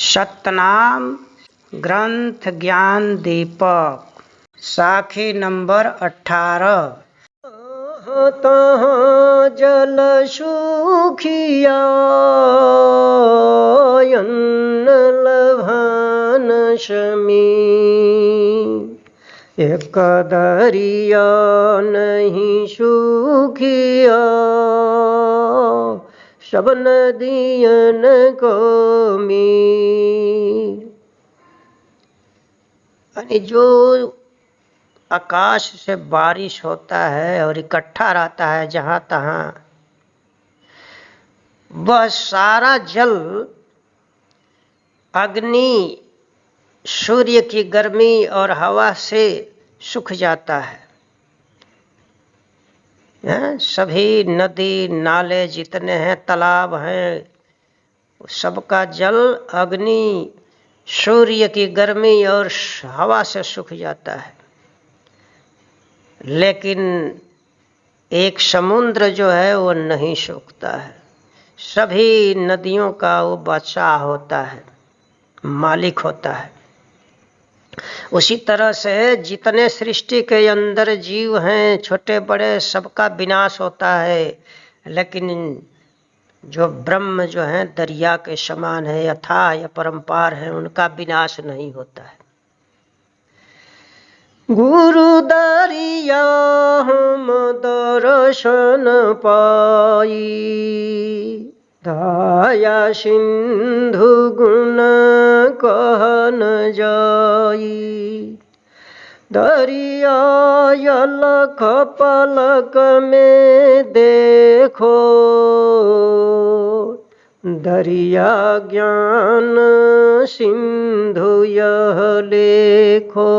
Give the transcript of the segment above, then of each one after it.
सतनाम ग्रंथ ज्ञान दीपक साखी नंबर 18। तहाँ जल सूखिया अन्न लभान शमी, एक दरिया नहीं सूखिया सब नदियन को मीर। यानी जो आकाश से बारिश होता है और इकट्ठा रहता है जहाँ तहाँ, वह सारा जल अग्नि, सूर्य की गर्मी और हवा से सूख जाता है। सभी नदी नाले जितने हैं, तालाब हैं, सबका जल अग्नि, सूर्य की गर्मी और हवा से सूख जाता है। लेकिन एक समुद्र जो है वो नहीं सूखता है, सभी नदियों का वो बादशाह होता है, मालिक होता है। उसी तरह से जितने सृष्टि के अंदर जीव हैं, छोटे बड़े, सबका विनाश होता है। लेकिन जो ब्रह्म जो है दरिया के समान है, अथाह या परम्पार है, उनका विनाश नहीं होता है। गुरु दरिया हम दर्शन पाई, दया सिंधु गुण कहन जाई। दरिया अलख पलक में देखो, दरिया ज्ञान सिंधु यह लेखो।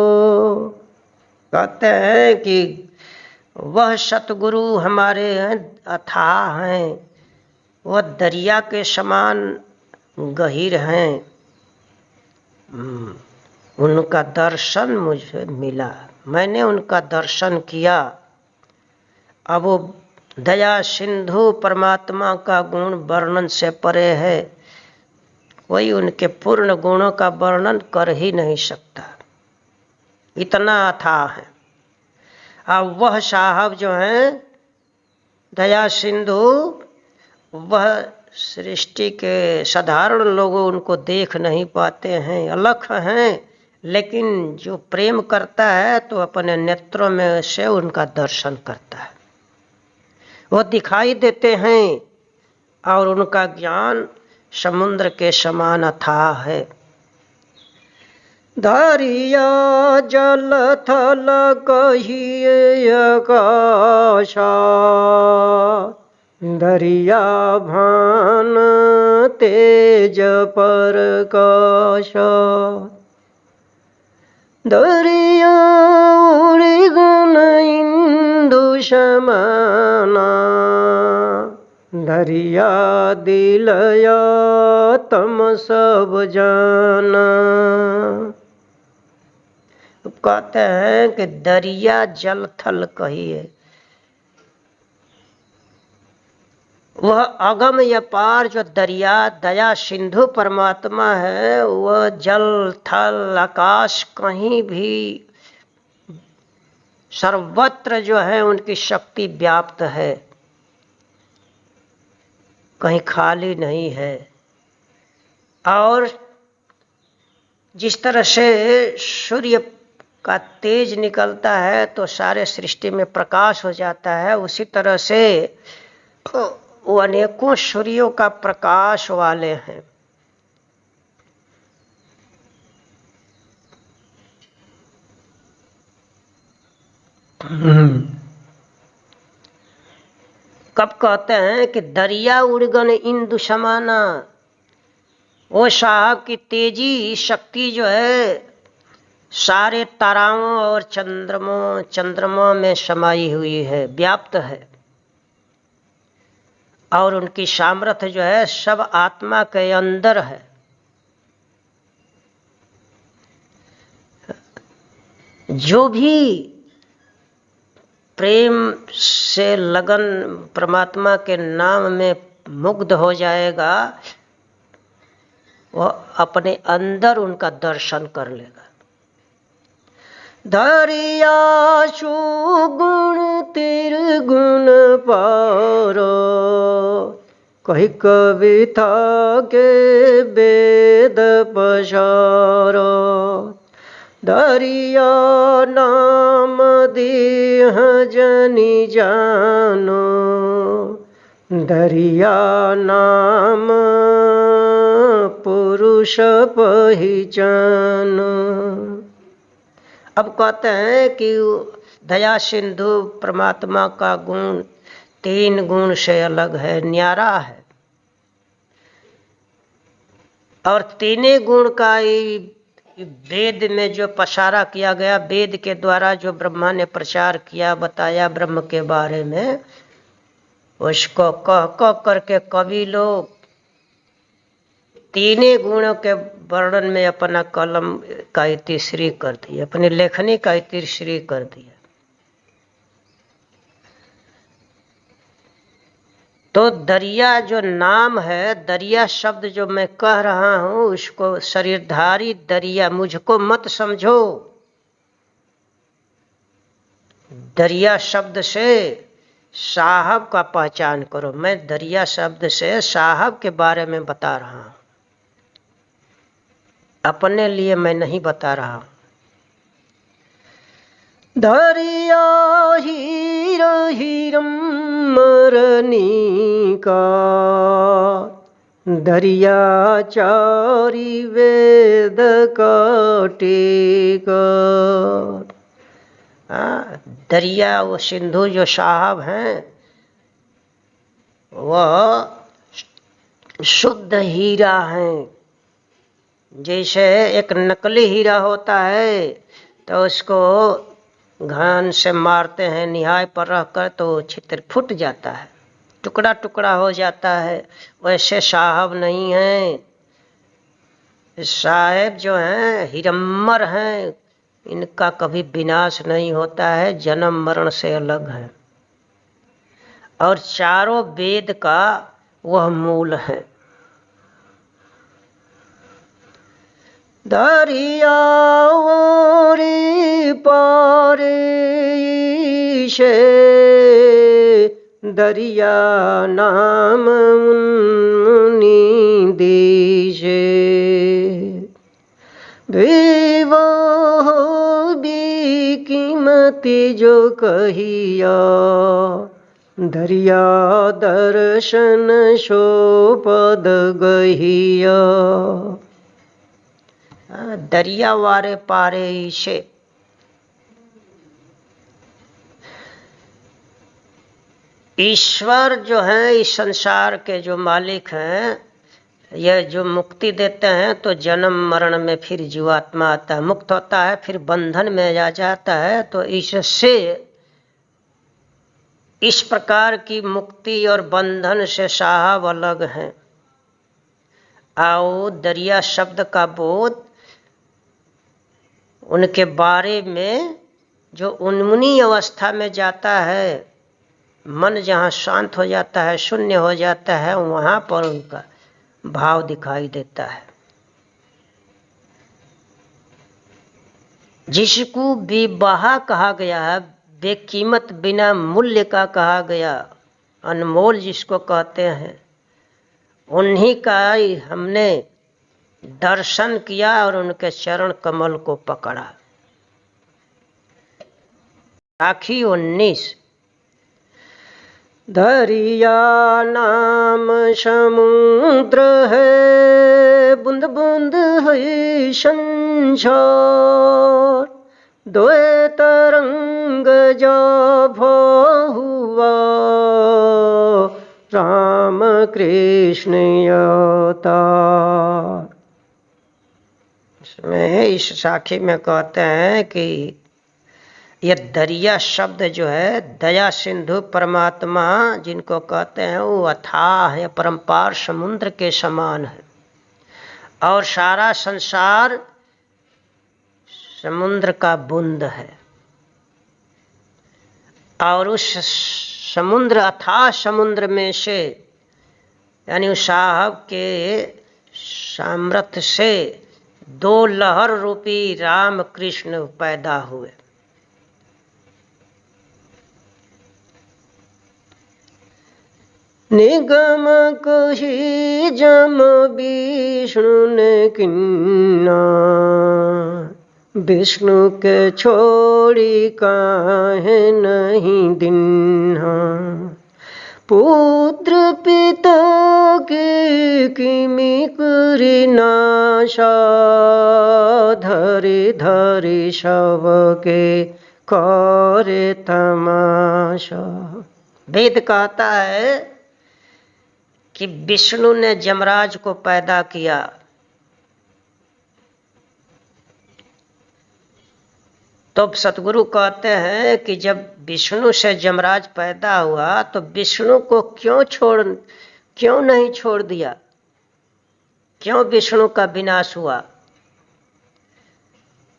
कहते हैं कि वह सतगुरु हमारे हैं, अथाह हैं, वह दरिया के समान गहीर हैं। उनका दर्शन मुझे मिला, मैंने उनका दर्शन किया। अब वो दया सिंधु परमात्मा का गुण वर्णन से परे है, कोई उनके पूर्ण गुणों का वर्णन कर ही नहीं सकता, इतना अथाह है। अब वह साहब जो हैं दया सिंधु, वह सृष्टि के साधारण लोग उनको देख नहीं पाते हैं, अलख हैं। लेकिन जो प्रेम करता है तो अपने नेत्रों में से उनका दर्शन करता है, वो दिखाई देते हैं और उनका ज्ञान समुद्र के समान अथाह है। दरिया जल थल कहिए आकाशा, दरिया भान तेज प्रकाश। दरिया उड़ी गुण इंदु समाना, दरिया दिलया तम सब जाना। कहते हैं कि दरिया जल थल कहिए, वह अगम या पार जो दरिया दया सिंधु परमात्मा है, वह जल थल आकाश कहीं भी सर्वत्र जो है उनकी शक्ति व्याप्त है, कहीं खाली नहीं है। और जिस तरह से सूर्य का तेज निकलता है तो सारे सृष्टि में प्रकाश हो जाता है, उसी तरह से वो अनेकों सूर्यों का प्रकाश वाले हैं। कब कहते हैं कि दरिया उड़गन इंदु समाना, वो साहब की तेजी शक्ति जो है सारे ताराओं और चंद्रमा में समाई हुई है, व्याप्त है। और उनकी सामर्थ्य जो है सब आत्मा के अंदर है। जो भी प्रेम से लगन परमात्मा के नाम में मुग्ध हो जाएगा, वह अपने अंदर उनका दर्शन कर लेगा। धरियाशु गुण तिरगुण पारो, कही कविता के वेद पसारो। दरिया नाम दीह जनि जानो, दरिया नाम पुरुष पहिचानो। अब कहते हैं कि दया सिंधु परमात्मा का गुण 3 गुण से अलग है, न्यारा है। और 3 गुण का ही वेद में जो पसारा किया गया, वेद के द्वारा जो ब्रह्मा ने प्रचार किया, बताया ब्रह्म के बारे में, उसको कह कह करके कवि लोग 3 गुणों के वर्णन में अपना कलम का इतिश्री कर दिया, अपनी लेखनी का इतिश्री कर दिया। तो दरिया जो नाम है, दरिया शब्द जो मैं कह रहा हूं, उसको शरीरधारी दरिया मुझको मत समझो। दरिया शब्द से साहब का पहचान करो। मैं दरिया शब्द से साहब के बारे में बता रहा हूं, अपने लिए मैं नहीं बता रहा हूं। दरिया हीर हीरम मरनी का, दरिया चारी वेद काटेगा। दरिया वो सिंधु जो साहब हैं, वह शुद्ध हीरा हैं। जैसे एक नकली हीरा होता है तो उसको घान से मारते हैं, निहाय पर रखकर, तो छितर फूट जाता है, टुकड़ा टुकड़ा हो जाता है। वैसे साहब नहीं हैं। साहेब जो हैं हीरम्मर हैं, इनका कभी विनाश नहीं होता है, जन्म मरण से अलग है। और चारों वेद का वह मूल है। दरिया ओरी पारे से, दरिया नाम मुनि देशे। विवो भी कीमती जो कहिया, दरिया दर्शन सो पद गहिया। दरिया वारे पारे से, ईश्वर जो है इस संसार के जो मालिक हैं, यह जो मुक्ति देते हैं, तो जन्म मरण में फिर जीवात्मा आता है, मुक्त होता है, फिर बंधन में आ जाता है। तो इससे इस प्रकार की मुक्ति और बंधन से साहब अलग हैं। आओ दरिया शब्द का बोध उनके बारे में, जो उन्मुनी अवस्था में जाता है, मन जहाँ शांत हो जाता है, शून्य हो जाता है, वहाँ पर उनका भाव दिखाई देता है। जिसको बेबहा कहा गया है, बेकीमत बिना मूल्य का कहा गया, अनमोल जिसको कहते हैं, उन्हीं का हमने दर्शन किया और उनके चरण कमल को पकड़ा। राखी 19। दरिया नाम समुद्र है, बूंद बूंद है संसार। दोए तरंग जा हुआ, राम कृष्ण अवतार। इसमें इस साखी में कहते हैं कि यह दरिया शब्द जो है, दया सिंधु परमात्मा जिनको कहते हैं, वो अथाह है, परंपार समुद्र के समान है। और सारा संसार समुद्र का बूंद है। और उस समुद्र, अथाह समुद्र में से, यानी उस साहब के सामर्थ्य से 2 लहर रूपी राम कृष्ण पैदा हुए। निगम कही जम विष्णु ने किन्ना, विष्णु के छोड़ी काहे नहीं दिन्हा। पुत्र पिता के किमि करी नाशा, धरि धरि शव के करे तमाशा। वेद कहता है कि विष्णु ने जमराज को पैदा किया, तो सतगुरु कहते हैं कि जब विष्णु से जमराज पैदा हुआ तो विष्णु को क्यों नहीं छोड़ दिया, क्यों विष्णु का विनाश हुआ।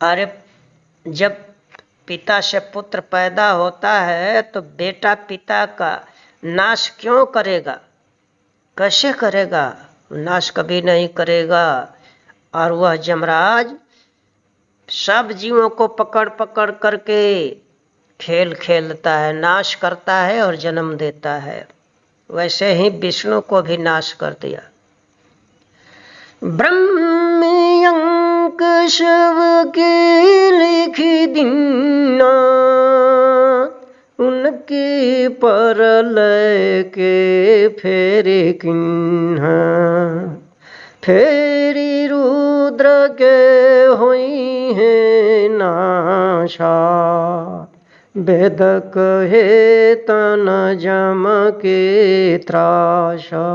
अरे जब पिता से पुत्र पैदा होता है तो बेटा पिता का नाश क्यों करेगा, कैसे करेगा, नाश कभी नहीं करेगा। और वह जमराज सब जीवों को पकड़ पकड़ करके खेल खेलता है, नाश करता है और जन्म देता है। वैसे ही विष्णु को भी नाश कर दिया। ब्रह्मयंक शव के लिखी दिन्ना, उनके परलय के फेरे किन्हा। फेरी रुद्र के हुई है नाशा, वेद कहे तन जम के त्रासा।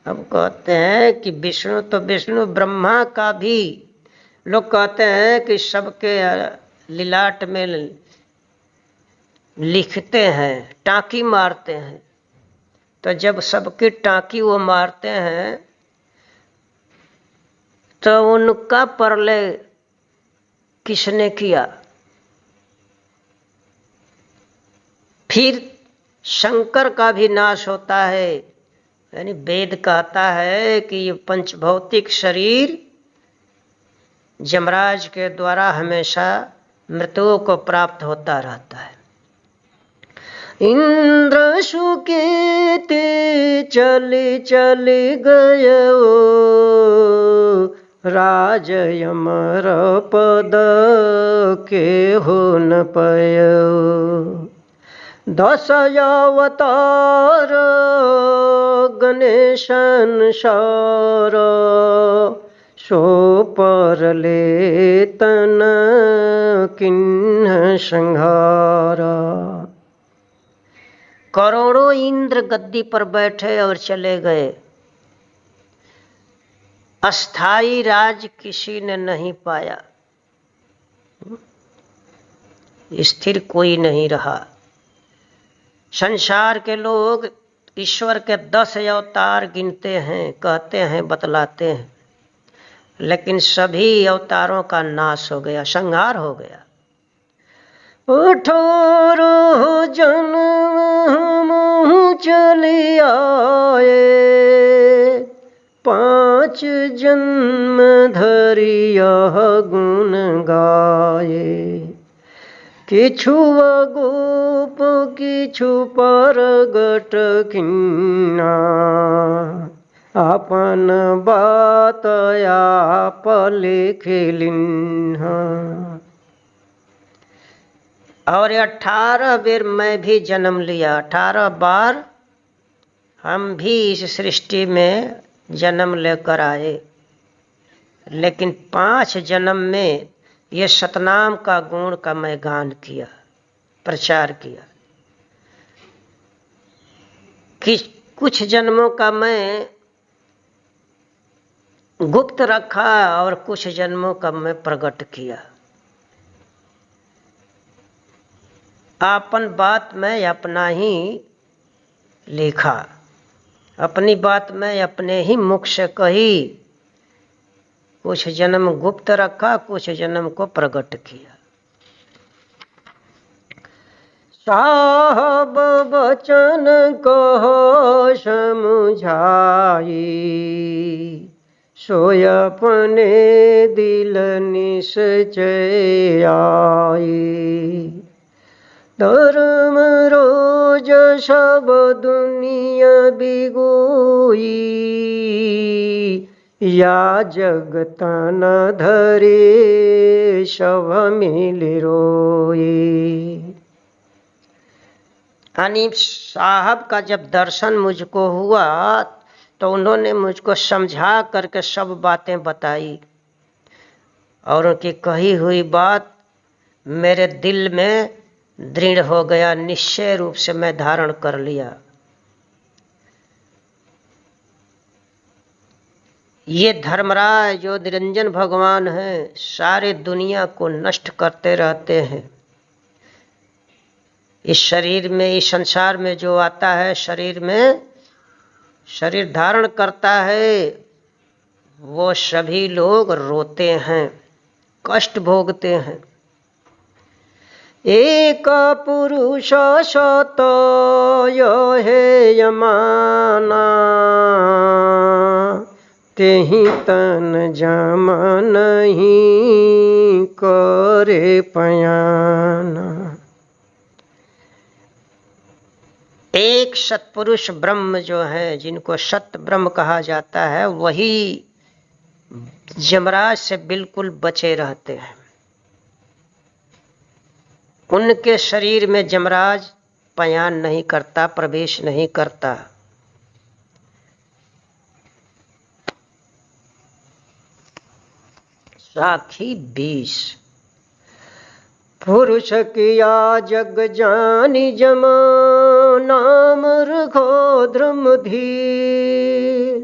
अब कहते हैं कि विष्णु तो विष्णु, ब्रह्मा का भी लोग कहते हैं कि सबके लिलाट में लिखते हैं, टाँकी मारते हैं। तो जब सबकी टाँकी वो मारते हैं तो उनका प्रलय किसने किया। फिर शंकर का भी नाश होता है। यानी वेद कहता है कि ये पंचभौतिक शरीर जमराज के द्वारा हमेशा मृत्यु को प्राप्त होता रहता है। इंद्र सुकेते चली चली गयो, राज यमर पद के हो न पयो। 10 अवतार गणेशन सार, सो पर ले तन किन्ह संहारा। करोड़ों इंद्र गद्दी पर बैठे और चले गए, अस्थाई राज किसी ने नहीं पाया, स्थिर कोई नहीं रहा। संसार के लोग ईश्वर के 10 अवतार गिनते हैं, कहते हैं, बतलाते हैं, लेकिन सभी अवतारों का नाश हो गया, संहार हो गया। 18 जन्म हम चले आए, 5 जन्म धरि यह गुण गाए। किछु अगोप किछु परगट किन्ना, अपन बात आप लिख लिन्हा। और 18 बेर मैं भी जन्म लिया, 18 बार हम भी इस सृष्टि में जन्म लेकर आए, लेकिन 5 जन्म में ये सतनाम का गुण का मैं गान किया, प्रचार किया। कि कुछ जन्मों का मैं गुप्त रखा और कुछ जन्मों का मैं प्रकट किया। अपन बात में अपना ही लिखा, अपनी बात में अपने ही मुख से कही। कुछ जन्म गुप्त रखा, कुछ जन्म को प्रकट किया। साहब बचन कहो समझाई, सोय अपने दिल निश्चय आई। धर्म रोज सब दुनिया बिगोई, या जगत न धरे सब मिल रोई। यानी साहब का जब दर्शन मुझको हुआ तो उन्होंने मुझको समझा करके सब बातें बताई, और उनकी कही हुई बात मेरे दिल में दृढ़ हो गया, निश्चय रूप से मैं धारण कर लिया। ये धर्मराज जो निरंजन भगवान हैं, सारे दुनिया को नष्ट करते रहते हैं। इस शरीर में, इस संसार में जो आता है, शरीर में शरीर धारण करता है, वो सभी लोग रोते हैं, कष्ट भोगते हैं। एक पुरुष सत है यमाना, तेहि तन जम नहीं करे पयाना। एक सत्पुरुष ब्रह्म जो है, जिनको सत्य ब्रह्म कहा जाता है, वही यमराज से बिल्कुल बचे रहते हैं। उनके शरीर में यमराज पयान नहीं करता, प्रवेश नहीं करता। साखी 20। पुरुष किया जग जानी जमा, नाम रखो धर्म धीर।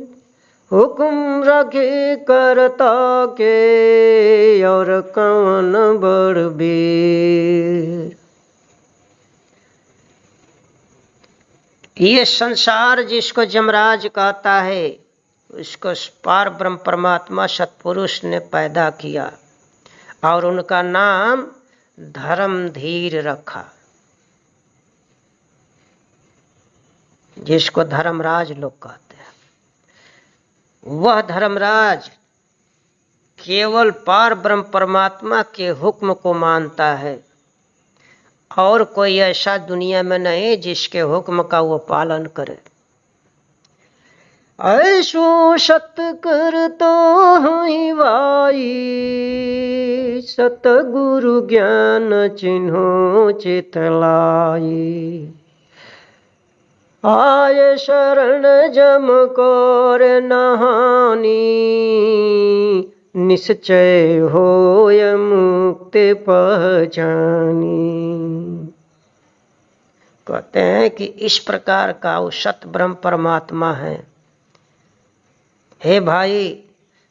हुक्म रखे करता के, और कौन बड़बीर। ये संसार जिसको यमराज कहता है, उसको पार ब्रह्म परमात्मा सत्पुरुष ने पैदा किया, और उनका नाम धर्मधीर रखा, जिसको धर्मराज लोग कहते हैं। वह धर्मराज केवल पार ब्रह्म परमात्मा के हुक्म को मानता है, और कोई ऐसा दुनिया में नहीं जिसके हुक्म का वो पालन करे। ऐसो सत कर तो हई वाई, सतगुरु ज्ञान चिन्हो चितलाई। आय शरण जम कर नहानी, निश्चय होय मुक्ति पहचानी। कहते हैं कि इस प्रकार का वो सत ब्रह्म परमात्मा है। हे भाई,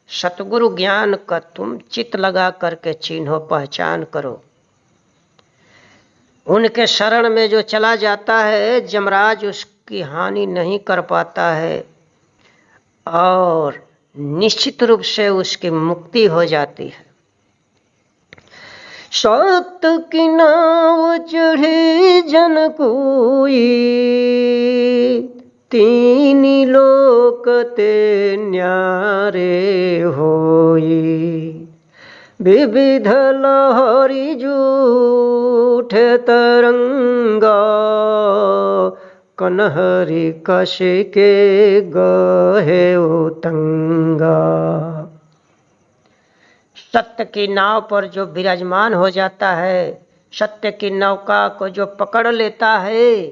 सतगुरु ज्ञान का तुम चित लगा करके चिन्हो, पहचान करो। उनके शरण में जो चला जाता है, यमराज उसकी हानि नहीं कर पाता है, और निश्चित रूप से उसकी मुक्ति हो जाती है। सत्य की नाव चढ़े जन कोई, तीन लोक ते न्यारे होई। विविध लहरी जूठ तरंगा, कनहरी कश के गहे उतंगा। सत्य की नाव पर जो विराजमान हो जाता है, सत्य की नौका को जो पकड़ लेता है,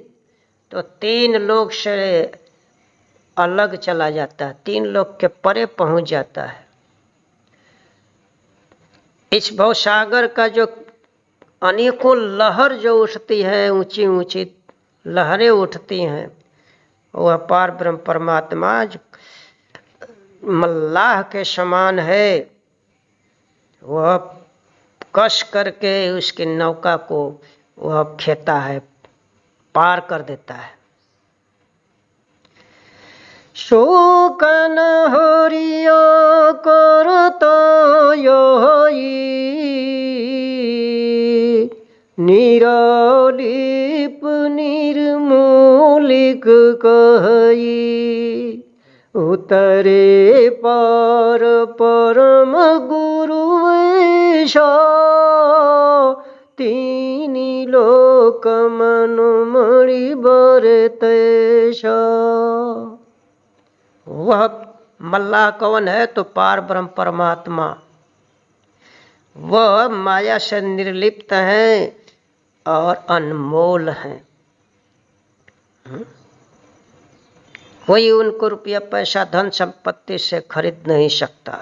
तो तीन लोग से अलग चला जाता है, तीन लोग के परे पहुंच जाता है। इस भवसागर का जो अनेकों लहर जो उठती है, ऊंची ऊंची लहरें उठती हैं, वह पार ब्रह्म परमात्मा मल्लाह के समान है। वह कस करके उसकी नौका को वह खेता है, पार कर देता है। शोकन हरियो करतो योई, निरौली उतरे पार परम गुरु ऐसा, तीनी लोक मनुमणि बरतैसा। वह मल्लाह कौन है? तो पार ब्रह्म परमात्मा। वह माया से निर्लिप्त हैं और अनमोल हैं। कोई उनको रुपया पैसा धन संपत्ति से खरीद नहीं सकता।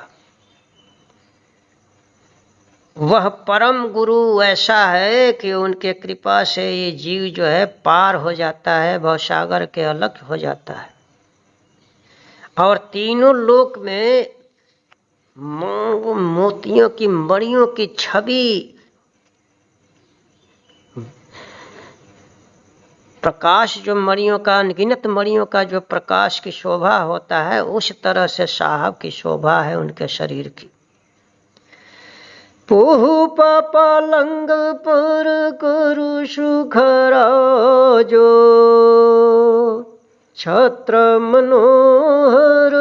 वह परम गुरु ऐसा है कि उनके कृपा से ये जीव जो है पार हो जाता है, भवसागर के अलग हो जाता है और तीनों लोक में मोतियों की मणियों की छवि, प्रकाश जो मणियों का, अनगिनत मणियों का जो प्रकाश की शोभा होता है, उस तरह से साहब की शोभा है उनके शरीर की। पोहु पलंग पर करु सुखराजो, छत्र मनोहर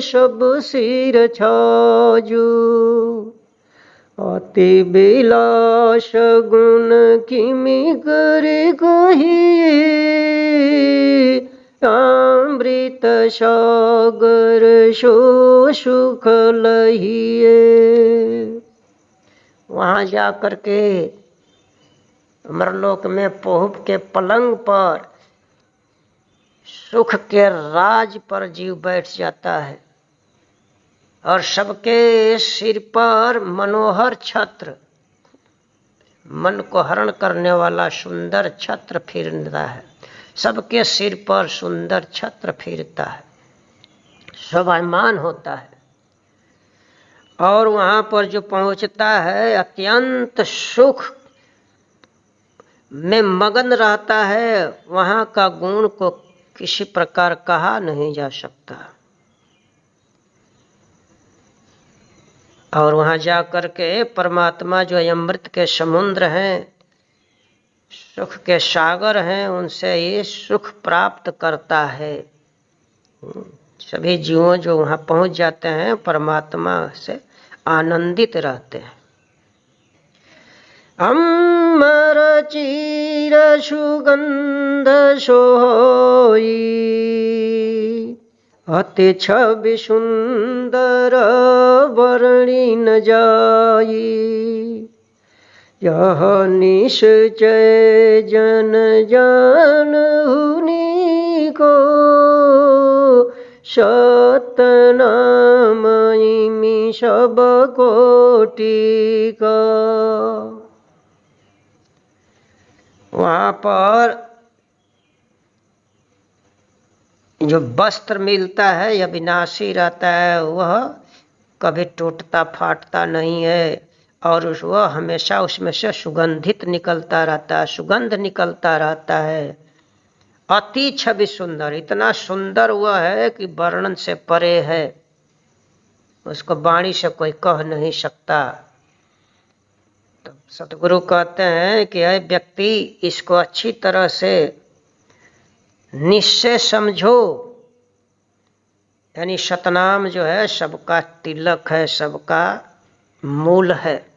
सब सिर छाजो। अति विलास गुण किमि करे कहिए, अमृत सागर सो सुख लहिए। वहाँ जा कर के अमरलोक में पोहब के पलंग पर सुख के राज पर जीव बैठ जाता है और सबके सिर पर मनोहर छत्र, मन को हरण करने वाला सुंदर छत्र फिरता है। सबके सिर पर सुंदर छत्र फिरता है, शोभायमान होता है। और वहाँ पर जो पहुँचता है अत्यंत सुख में मगन रहता है। वहाँ का गुण को किसी प्रकार कहा नहीं जा सकता। और वहाँ जा कर के परमात्मा जो अमृत के समुद्र हैं, सुख के सागर हैं, उनसे ये सुख प्राप्त करता है। सभी जीवों जो वहाँ पहुँच जाते हैं परमात्मा से आनंदित रहते हैं। अमर चीर सुगंध सोई, अति छवि सुंदर वर्णि न जाई। यह निश्चय जन जानहुनि को, सतनाम इमि सब कोटि का। वहाँ पर जो वस्त्र मिलता है यह विनाशी रहता है, वह कभी टूटता फाटता नहीं है और वह हमेशा उसमें से सुगंधित निकलता रहता है, सुगंध निकलता रहता है। अति छवि सुंदर, इतना सुंदर वह है कि वर्णन से परे है, उसको वाणी से कोई कह नहीं सकता। तो सतगुरु कहते हैं कि ऐ व्यक्ति, इसको अच्छी तरह से निश्चय समझो। यानी सतनाम जो है सबका तिलक है, सबका मूल है।